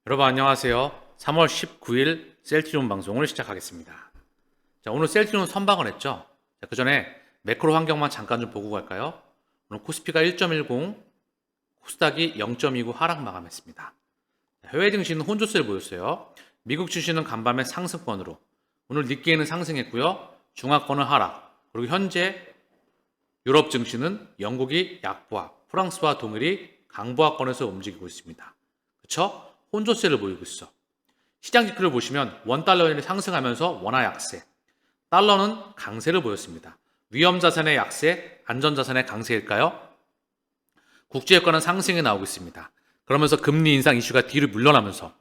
여러분 안녕하세요. 3월 19일 셀트리온 방송을 시작하겠습니다. 자, 오늘 셀트리온 선방을 했죠. 그 전에 매크로 환경만 잠깐 좀 보고 갈까요? 오늘 코스피가 1.10, 코스닥이 0.29 하락 마감했습니다. 해외 증시는 혼조세를 보였어요. 미국 증시는 간밤에 상승권으로, 오늘 늦게는 상승했고요. 중하권은 하락, 그리고 현재 유럽 증시는 영국이 약보합, 프랑스와 동일이 강보합권에서 움직이고 있습니다. 그렇죠? 혼조세를 보이고 있어. 시장 지표를 보시면 원달러엔이 상승하면서 원화 약세, 달러는 강세를 보였습니다. 위험자산의 약세, 안전자산의 강세일까요? 국제유가는 상승이 나오고 있습니다. 그러면서 금리 인상 이슈가 뒤로 물러나면서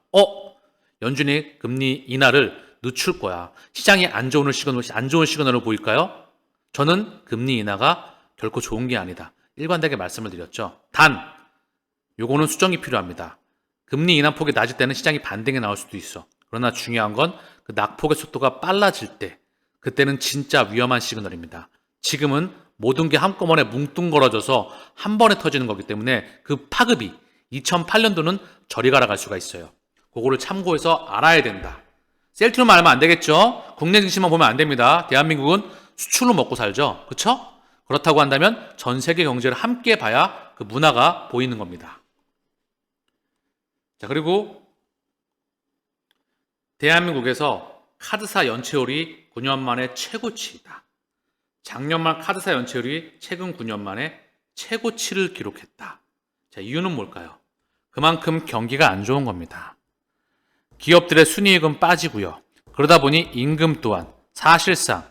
연준이 금리 인하를 늦출 거야. 시장이 안 좋은 시그널을 보일까요? 저는 금리 인하가 결코 좋은 게 아니다. 일관되게 말씀을 드렸죠. 단, 요거는 수정이 필요합니다. 금리 인하 폭이 낮을 때는 시장이 반등이 나올 수도 있어. 그러나 중요한 건 그 낙폭의 속도가 빨라질 때, 그때는 진짜 위험한 시그널입니다. 지금은 모든 게 한꺼번에 뭉뚱그러져서 한 번에 터지는 거기 때문에 그 파급이 2008년도는 저리 가라 갈 수가 있어요. 그거를 참고해서 알아야 된다. 셀트리온만 알면 안 되겠죠? 국내 증시만 보면 안 됩니다. 대한민국은 수출로 먹고 살죠. 그렇죠? 그렇다고 한다면 전 세계 경제를 함께 봐야 그 문화가 보이는 겁니다. 자, 그리고 대한민국에서 카드사 연체율이 9년 만에 최고치이다. 작년 말 카드사 연체율이 최근 9년 만에 최고치를 기록했다. 자, 이유는 뭘까요? 그만큼 경기가 안 좋은 겁니다. 기업들의 순이익은 빠지고요. 그러다 보니 임금 또한 사실상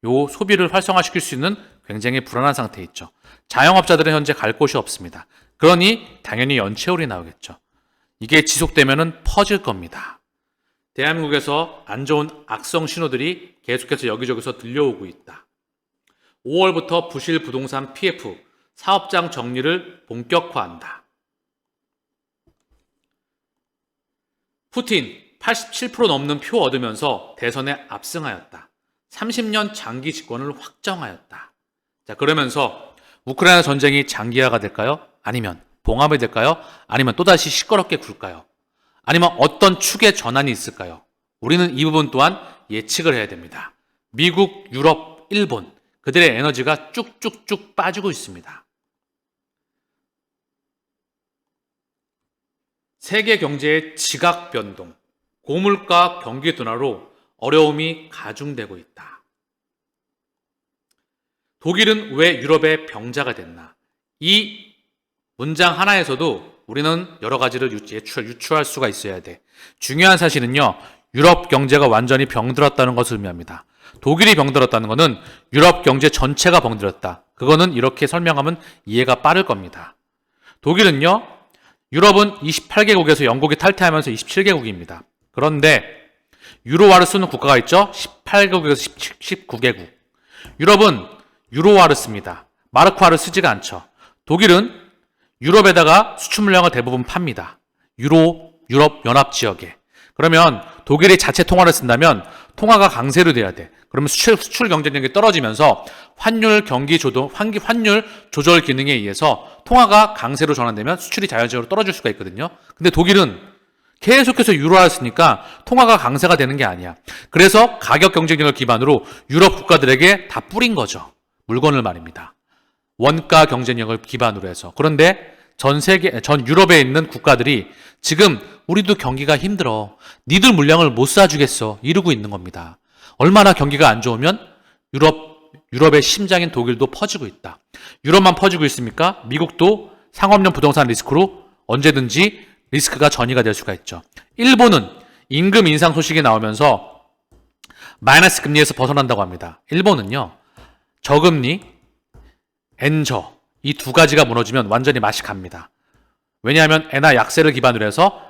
요 소비를 활성화시킬 수 있는 굉장히 불안한 상태에 있죠. 자영업자들은 현재 갈 곳이 없습니다. 그러니 당연히 연체율이 나오겠죠. 이게 지속되면은 퍼질 겁니다. 대한민국에서 안 좋은 악성 신호들이 계속해서 여기저기서 들려오고 있다. 5월부터 부실 부동산 PF, 사업장 정리를 본격화한다. 푸틴 87% 넘는 표 얻으면서 대선에 압승하였다. 30년 장기 집권을 확정하였다. 자, 그러면서 우크라이나 전쟁이 장기화가 될까요? 아니면 봉합이 될까요? 아니면 또다시 시끄럽게 굴까요? 아니면 어떤 축의 전환이 있을까요? 우리는 이 부분 또한 예측을 해야 됩니다. 미국, 유럽, 일본, 그들의 에너지가 쭉쭉쭉 빠지고 있습니다. 세계 경제의 지각 변동, 고물가 경기 둔화로 어려움이 가중되고 있다. 독일은 왜 유럽의 병자가 됐나? 이 문장 하나에서도 우리는 여러 가지를 유추할 수가 있어야 돼. 중요한 사실은요, 유럽 경제가 완전히 병들었다는 것을 의미합니다. 독일이 병들었다는 것은 유럽 경제 전체가 병들었다. 그거는 이렇게 설명하면 이해가 빠를 겁니다. 독일은요, 유럽은 28개국에서 영국이 탈퇴하면서 27개국입니다. 그런데 유로화를 쓰는 국가가 있죠? 18개국에서 19개국. 유럽은 유로화를 씁니다. 마르크화를 쓰지가 않죠. 독일은 유럽에다가 수출 물량을 대부분 팝니다. 유럽 연합 지역에. 그러면 독일이 자체 통화를 쓴다면 통화가 강세로 돼야 돼. 그러면 수출 경쟁력이 떨어지면서 환율 조절 기능에 의해서 통화가 강세로 전환되면 수출이 자연적으로 떨어질 수가 있거든요. 근데 독일은 계속해서 유로화를 쓰니까 통화가 강세가 되는 게 아니야. 그래서 가격 경쟁력을 기반으로 유럽 국가들에게 다 뿌린 거죠. 물건을 말입니다. 원가 경쟁력을 기반으로 해서. 그런데 전 유럽에 있는 국가들이 지금 우리도 경기가 힘들어. 니들 물량을 못 사주겠어. 이러고 있는 겁니다. 얼마나 경기가 안 좋으면 유럽의 심장인 독일도 퍼지고 있다. 유럽만 퍼지고 있습니까? 미국도 상업용 부동산 리스크로 언제든지 리스크가 전이가 될 수가 있죠. 일본은 임금 인상 소식이 나오면서 마이너스 금리에서 벗어난다고 합니다. 일본은요, 저금리, 엔저, 이 두 가지가 무너지면 완전히 맛이 갑니다. 왜냐하면 엔화 약세를 기반으로 해서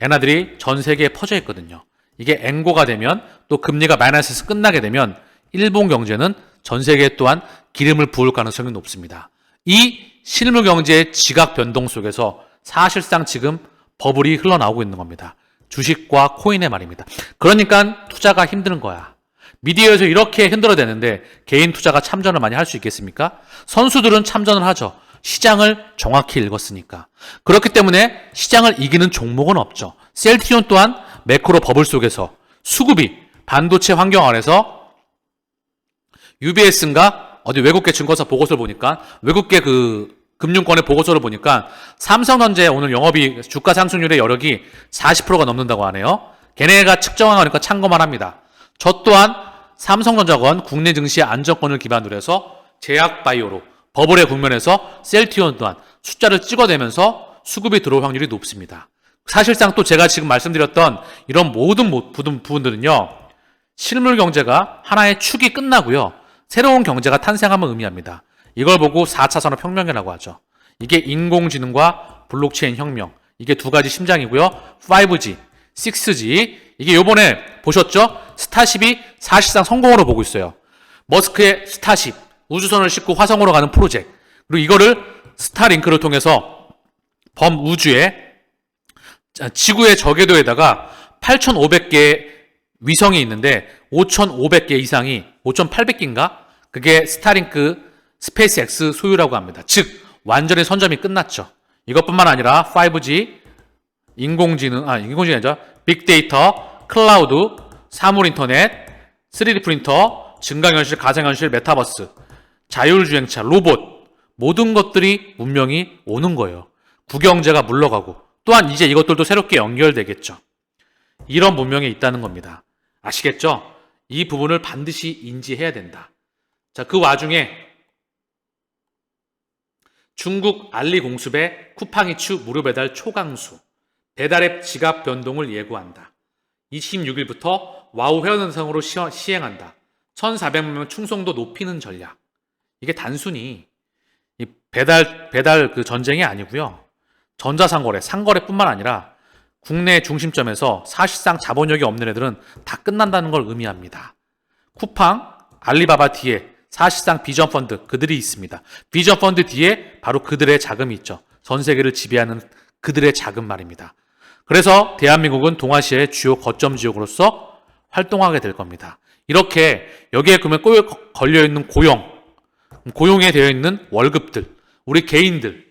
엔화들이 전 세계에 퍼져 있거든요. 이게 엔고가 되면, 또 금리가 마이너스에서 끝나게 되면 일본 경제는 전 세계에 또한 기름을 부을 가능성이 높습니다. 이 실물 경제의 지각 변동 속에서 사실상 지금 버블이 흘러나오고 있는 겁니다. 주식과 코인의 말입니다. 그러니까 투자가 힘든 거야. 미디어에서 이렇게 흔들어대는데 개인 투자가 참전을 많이 할 수 있겠습니까? 선수들은 참전을 하죠. 시장을 정확히 읽었으니까. 그렇기 때문에 시장을 이기는 종목은 없죠. 셀트리온 또한 매크로 버블 속에서 수급이 반도체 환경 안에서 UBS인가 어디 외국계 증권사 보고서를 보니까 외국계 그 금융권의 보고서를 보니까 삼성전자의 오늘 영업이 주가 상승률의 여력이 40%가 넘는다고 하네요. 걔네가 측정한 거니까 참고만 합니다. 저 또한 삼성전자건 국내 증시의 안정권을 기반으로 해서 제약바이오로 버블의 국면에서 셀트리온 또한 숫자를 찍어내면서 수급이 들어올 확률이 높습니다. 사실상 또 제가 지금 말씀드렸던 이런 모든 부분들은요, 실물 경제가 하나의 축이 끝나고요, 새로운 경제가 탄생함을 의미합니다. 이걸 보고 4차 산업혁명이라고 하죠. 이게 인공지능과 블록체인 혁명, 이게 두 가지 심장이고요. 5G, 6G, 이게 요번에 보셨죠? 스타쉽이 사실상 성공으로 보고 있어요. 머스크의 스타쉽, 우주선을 싣고 화성으로 가는 프로젝트, 그리고 이거를 스타링크를 통해서 범우주에 지구의 저궤도에다가 8,500개의 위성이 있는데 5,500개 이상이 5,800개인가? 그게 스타링크 스페이스 X 소유라고 합니다. 즉 완전히 선점이 끝났죠. 이것뿐만 아니라 5G, 인공지능이 아니죠. 빅데이터, 클라우드, 사물인터넷, 3D 프린터, 증강현실, 가상현실, 메타버스, 자율주행차, 로봇, 모든 것들이 문명이 오는 거예요. 국영제가 물러가고 또한 이제 이것들도 새롭게 연결되겠죠. 이런 문명이 있다는 겁니다. 아시겠죠? 이 부분을 반드시 인지해야 된다. 자, 그 와중에 중국 알리공습의 쿠팡이츠 무료 배달 초강수, 배달앱 지갑 변동을 예고한다. 26일부터 와우 회원 대상으로 시행한다. 1,400만 명 충성도 높이는 전략. 이게 단순히 이 배달 그 전쟁이 아니고요. 전자상거래, 상거래뿐만 아니라 국내 중심점에서 사실상 자본력이 없는 애들은 다 끝난다는 걸 의미합니다. 쿠팡, 알리바바 뒤에 사실상 비전펀드 그들이 있습니다. 비전펀드 뒤에 바로 그들의 자금이 있죠. 전 세계를 지배하는 그들의 자금 말입니다. 그래서 대한민국은 동아시아의 주요 거점 지역으로서 활동하게 될 겁니다. 이렇게 여기에 그러면 걸려있는 고용에 되어 있는 월급들, 우리 개인들,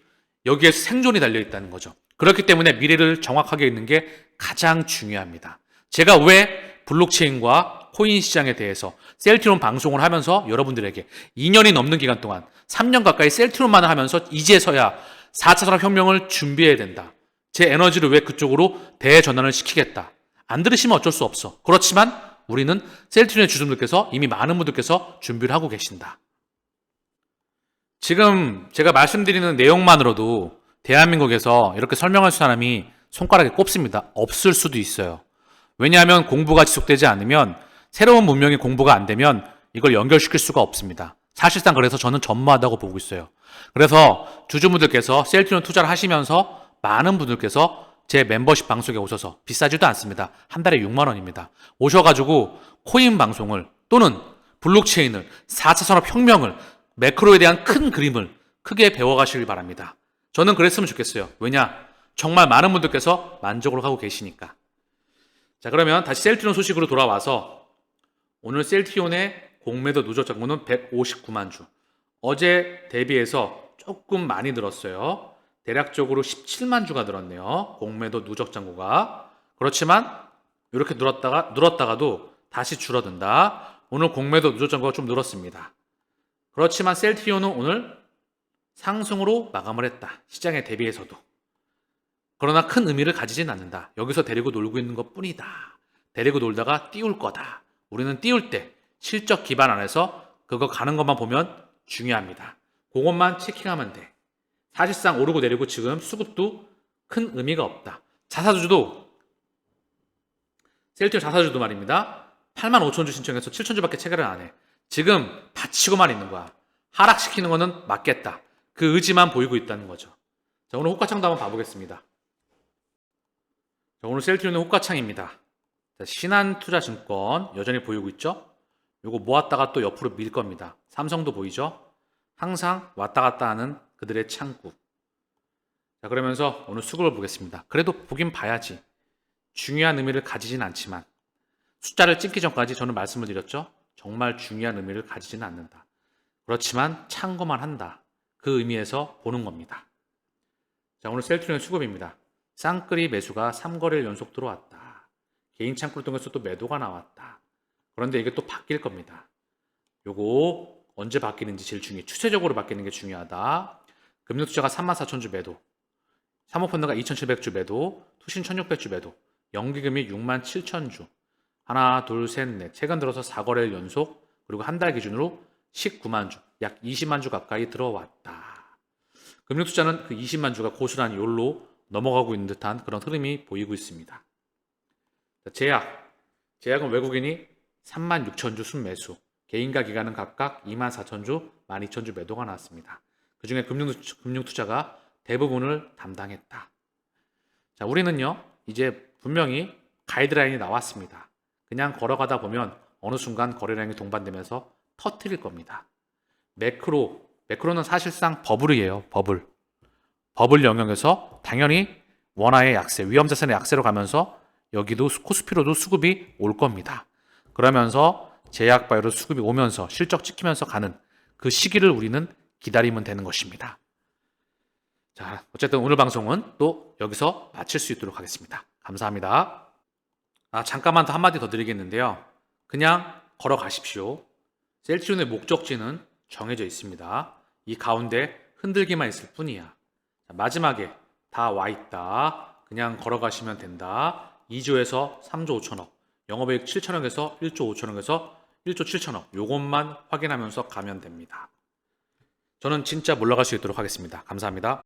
여기에 생존이 달려있다는 거죠. 그렇기 때문에 미래를 정확하게 읽는 게 가장 중요합니다. 제가 왜 블록체인과 코인 시장에 대해서 셀트리온 방송을 하면서 여러분들에게 2년이 넘는 기간 동안 3년 가까이 셀트리온만을 하면서 이제서야 4차 산업혁명을 준비해야 된다. 제 에너지를 왜 그쪽으로 대전환을 시키겠다. 안 들으시면 어쩔 수 없어. 그렇지만 우리는 셀트리온의 주주분들께서 이미 많은 분들께서 준비를 하고 계신다. 지금 제가 말씀드리는 내용만으로도 대한민국에서 이렇게 설명할 사람이 손가락에 꼽습니다. 없을 수도 있어요. 왜냐하면 공부가 지속되지 않으면 새로운 문명이 공부가 안 되면 이걸 연결시킬 수가 없습니다. 사실상 그래서 저는 전무하다고 보고 있어요. 그래서 주주분들께서 셀트리온 투자를 하시면서 많은 분들께서 제 멤버십 방송에 오셔서 비싸지도 않습니다. 한 달에 6만 원입니다. 오셔가지고 코인 방송을 또는 블록체인을 4차 산업혁명을 매크로에 대한 큰 그림을 크게 배워가시길 바랍니다. 저는 그랬으면 좋겠어요. 왜냐? 정말 많은 분들께서 만족을 하고 계시니까. 자, 그러면 다시 셀트리온 소식으로 돌아와서 오늘 셀트리온의 공매도 누적 잔고는 159만 주. 어제 대비해서 조금 많이 늘었어요. 대략적으로 17만 주가 늘었네요. 공매도 누적 잔고가. 그렇지만 이렇게 늘었다가도 다시 줄어든다. 오늘 공매도 누적 잔고가 좀 늘었습니다. 그렇지만 셀트리온은 오늘 상승으로 마감을 했다. 시장에 대비해서도. 그러나 큰 의미를 가지진 않는다. 여기서 데리고 놀고 있는 것 뿐이다. 데리고 놀다가 띄울 거다. 우리는 띄울 때 실적 기반 안에서 그거 가는 것만 보면 중요합니다. 그것만 체킹하면 돼. 사실상 오르고 내리고 지금 수급도 큰 의미가 없다. 자사주도 셀트리온 자사주도 말입니다. 85,000주 신청해서 7,000주밖에 체결을 안 해. 지금 받치고만 있는 거야. 하락시키는 거는 맞겠다. 그 의지만 보이고 있다는 거죠. 자, 오늘 호가창도 한번 봐보겠습니다. 자, 오늘 셀트리온의 호가창입니다. 자, 신한투자증권 여전히 보이고 있죠? 요거 모았다가 또 옆으로 밀 겁니다. 삼성도 보이죠? 항상 왔다 갔다 하는 그들의 창구. 자, 그러면서 오늘 수급을 보겠습니다. 그래도 보긴 봐야지. 중요한 의미를 가지진 않지만 숫자를 찍기 전까지 저는 말씀을 드렸죠? 정말 중요한 의미를 가지지는 않는다. 그렇지만 참고만 한다. 그 의미에서 보는 겁니다. 자, 오늘 셀트리온 수급입니다. 쌍끌이 매수가 3거래일 연속 들어왔다. 개인 창구를 통해서 또 매도가 나왔다. 그런데 이게 또 바뀔 겁니다. 요거 언제 바뀌는지 제일 중요해. 추세적으로 바뀌는 게 중요하다. 금융투자가 34,000주 매도, 사모펀드가 2,700주 매도, 투신 1,600주 매도, 연기금이 67,000주. 하나, 둘, 셋, 넷. 최근 들어서 4거래일 연속, 그리고 한 달 기준으로 19만 주, 약 20만 주 가까이 들어왔다. 금융투자는 그 20만 주가 고스란히 요로 넘어가고 있는 듯한 그런 흐름이 보이고 있습니다. 제약은 외국인이 36,000주 순매수, 개인과 기관은 각각 24,000주, 12,000주 매도가 나왔습니다. 그 중에 금융투자가 대부분을 담당했다. 자, 우리는요, 이제 분명히 가이드라인이 나왔습니다. 그냥 걸어가다 보면 어느 순간 거래량이 동반되면서 터트릴 겁니다. 매크로는 사실상 버블이에요. 버블 영역에서 당연히 원화의 약세, 위험자산의 약세로 가면서 여기도 코스피로도 수급이 올 겁니다. 그러면서 제약바이오로 수급이 오면서 실적 찍히면서 가는 그 시기를 우리는 기다리면 되는 것입니다. 자, 어쨌든 오늘 방송은 또 여기서 마칠 수 있도록 하겠습니다. 감사합니다. 잠깐만 더 한마디 더 드리겠는데요. 그냥 걸어가십시오. 셀트리온의 목적지는 정해져 있습니다. 이 가운데 흔들기만 있을 뿐이야. 자, 마지막에 다 와 있다. 그냥 걸어가시면 된다. 2조에서 3조 5천억, 영업이익 7천억에서 1조 5천억에서 1조 7천억, 요것만 확인하면서 가면 됩니다. 저는 진짜 물러갈 수 있도록 하겠습니다. 감사합니다.